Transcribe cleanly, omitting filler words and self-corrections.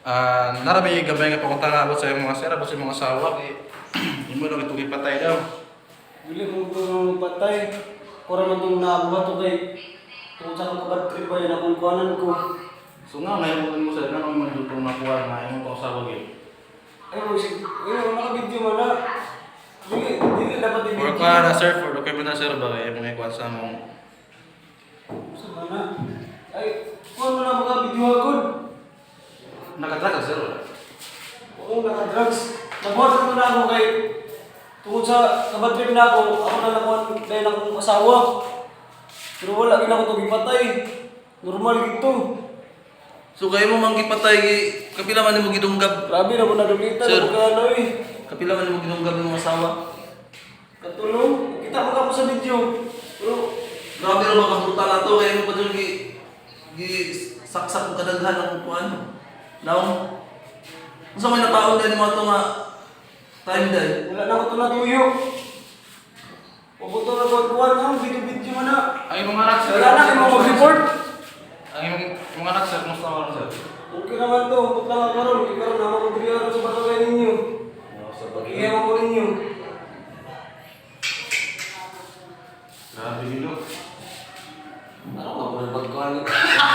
Narami gabay nga pakunta nga abot sa iyong mga sir, abot sa iyong mga asawa, kay imo lang itong ipatay daw. Dili mo ito patay. Kura man itong naabuhat ito kay tungkol sa kabad trip ba yun akong kuhanan ko. So nga, ngayon mo sa ganang mga dutong nakuha nga iyong pang asawa yun. Nakabidyo man na. Dili dapat i-video. For ka na sir, for okay mo na sir ba, kaya mga ikuha sa mong... Sama na. Ay, kuha mo na mga video agad. Nakatrack ka sir wala? Oo, naka-drugs. Nagbuhat mo na ako kay tungkol sa kabad trip na ako na nakuha dahil akong asawa. Pero wala rin ako ito ipatay. Normal gito. So kayo mo manggipatay, kapila man mo gidunggab. Grabe na mo nadulitan. Sir. Ako kaya ano eh. Kapila man mo gidunggab ng asawa. Katulong. Kita mo ka po sa video. Pero Grabe rin mga kabuta na to, kaya mo pa doon saksak ng kadaghan ng kuhaan. Now, kung sa may nataon din mga ito nga time dahil. wala na ako ito natuyo. Pupunto na kuwan nga. Video-video mo na. Ang mga anak sir. Wala na kayo mo mag-report. Ang mga anak sir, kumusta mo sir? Okay naman to. Huwag lang ako karoon. Ikaw na ako mag-report sa barangay ninyo. Sa Pag-iyaman ko ninyo.